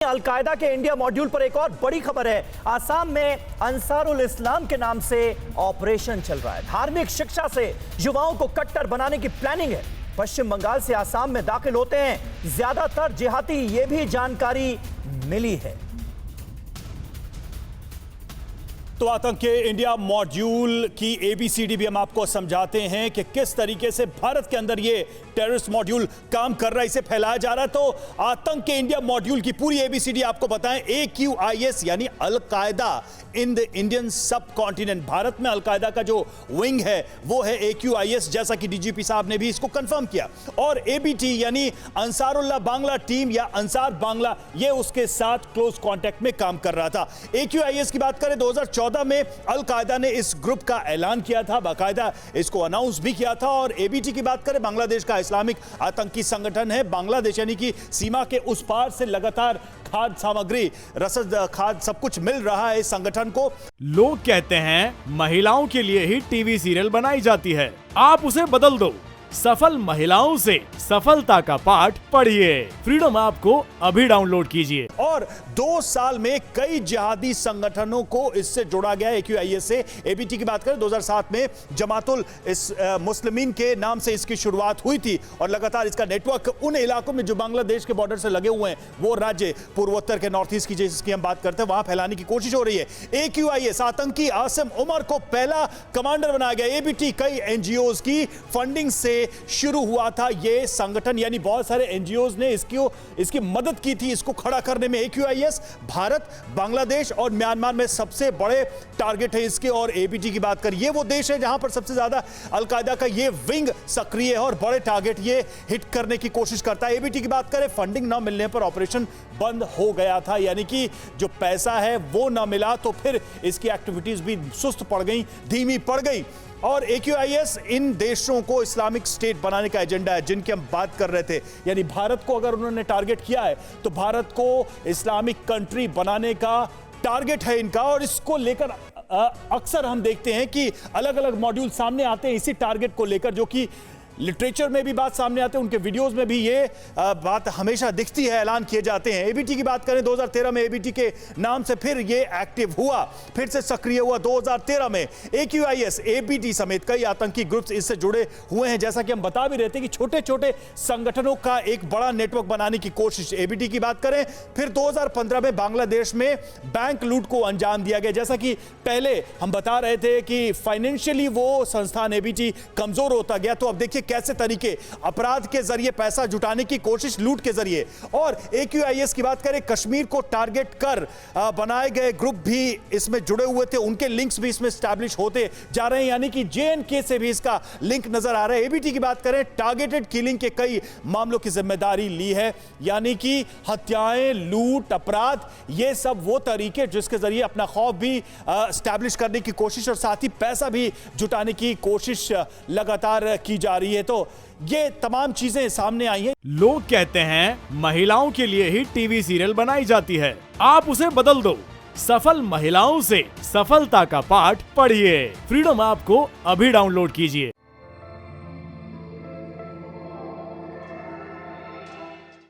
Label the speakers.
Speaker 1: Al Qaeda के India module पर एक और बड़ी खबर है। आसाम में अंसारुल इस्लाम के नाम से ऑपरेशन चल रहा है। धार्मिक शिक्षा से युवाओं को कट्टर बनाने की प्लानिंग है। पश्चिम बंगाल से आसाम में दाखिल होते हैं ज्यादातर जिहादी, ये भी जानकारी मिली है।
Speaker 2: तो आतंक के इंडिया मॉड्यूल की एबीसीडी भी हम आपको समझाते हैं कि किस तरीके से भारत के अंदर ये टेररिस्ट मॉड्यूल काम कर रहा है, इसे फैलाया जा रहा है। तो आतंक के इंडिया मॉड्यूल की पूरी एबीसीडी आपको बताएं। AQIS यानी अलकायदा इन द इंडियन सब कॉन्टिनेंट। भारत में अलकायदा का जो विंग है वो है AQIS, जैसा कि डीजीपी साहब ने भी इसको कंफर्म किया। और ABT यानी अंसारुल्लाह बांग्ला टीम या अंसार बांग्ला, ये उसके साथ क्लोज कॉन्टैक्ट में काम कर रहा था। AQIS की बात करें 2014 में अलकायदा ने इस ग्रुप का ऐलान किया था, बाकायदा इसको अनाउंस भी किया था। और ABT की बात करें, बांग्लादेश का इस्लामिक आतंकी संगठन है। बांग्लादेश यानी कि सीमा के उस पार से लगातार खाद्य सामग्री, रसद, खाद्य सब कुछ मिल रहा है इस संगठन को।
Speaker 3: लोग कहते हैं महिलाओं के लिए ही टीवी सीरियल बनाई जाती है, आप उसे बदल दो। सफल महिलाओं से सफलता का पाठ पढ़िए। फ्रीडम ऐप को अभी डाउनलोड कीजिए।
Speaker 2: और 2 साल में कई जिहादी संगठनों को इससे जोड़ा गया AQIS से। ABT की बात करें 2007 में जमातुल मुस्लिमीन के नाम से इसकी शुरुआत हुई थी और लगातार इसका नेटवर्क उन इलाकों में जो बांग्लादेश के बॉर्डर से लगे हुए हैं, वो राज्य पूर्वोत्तर के नॉर्थ ईस्ट की जिसकी हम बात करते हैं, वहां फैलाने की कोशिश हो रही है। AQIS आतंकी आसिम उमर को पहला कमांडर बनाया गया। ABT कई NGOs की फंडिंग से शुरू हुआ था ये संगठन, यानी बहुत सारे NGOs ने इसकी मदद की थी इसको खड़ा करने में। AQIS भारत, बांग्लादेश और म्यांमार में सबसे बड़े टारगेट है इसके। और ABT की बात करें, ये वो देश है जहां पर सबसे ज्यादा अलकायदा का ये विंग सक्रिय है और बड़े टारगेट ये हिट करने की कोशिश करता है। ABT की बात करें, फंडिंग ना मिलने पर ऑपरेशन बंद हो गया था, यानी कि जो पैसा है वो ना मिला तो फिर इसकी एक्टिविटीज भी सुस्त पड़ गई, धीमी पड़ गई। और AQIS इन देशों को इस्लामिक स्टेट बनाने का एजेंडा है जिनकी हम बात कर रहे थे। यानी भारत को अगर उन्होंने टारगेट किया है तो भारत को इस्लामिक कंट्री बनाने का टारगेट है इनका। और इसको लेकर अक्सर हम देखते हैं कि अलग अलग मॉड्यूल सामने आते हैं इसी टारगेट को लेकर, जो कि लिटरेचर में भी बात सामने आते हैं, उनके वीडियोस में भी ये बात हमेशा दिखती है, ऐलान किए जाते हैं। ABT की बात करें 2013 में ABT के नाम से फिर ये एक्टिव हुआ, फिर से सक्रिय हुआ 2013 में। AQIS, ABT समेत कई आतंकी ग्रुप्स इससे जुड़े हुए हैं। जैसा कि हम बता भी रहे थे कि छोटे छोटे संगठनों का एक बड़ा नेटवर्क बनाने की कोशिश। ABT की बात करें, फिर 2015 में बांग्लादेश में बैंक लूट को अंजाम दिया गया। जैसा कि पहले हम बता रहे थे कि फाइनेंशियली वो संस्थान ABT कमजोर होता गया, तो अब देखिए कैसे तरीके अपराध के जरिए पैसा जुटाने की कोशिश, लूट के जरिए। और AQIS की बात करें, कश्मीर को टारगेट कर बनाए गए ग्रुप भी इसमें जुड़े हुए थे, उनके लिंक्स भी इसमें स्टैब्लिश होते जा रहे हैं, यानी कि JNK से भी इसका लिंक नजर आ रहा है। ABT की बात करें, टारगेटेड किलिंग के कई मामलों की जिम्मेदारी ली है, यानी कि हत्याएं, लूट, अपराध, ये सब वो तरीके जिसके जरिए अपना खौफ भी स्टैब्लिश करने की कोशिश और साथ ही पैसा भी जुटाने की कोशिश लगातार की जा रही है। तो ये तमाम चीजें सामने आई हैं।
Speaker 3: लोग कहते हैं महिलाओं के लिए ही टीवी सीरियल बनाई जाती है, आप उसे बदल दो। सफल महिलाओं से सफलता का पाठ पढ़िए। फ्रीडम ऐप को अभी डाउनलोड कीजिए।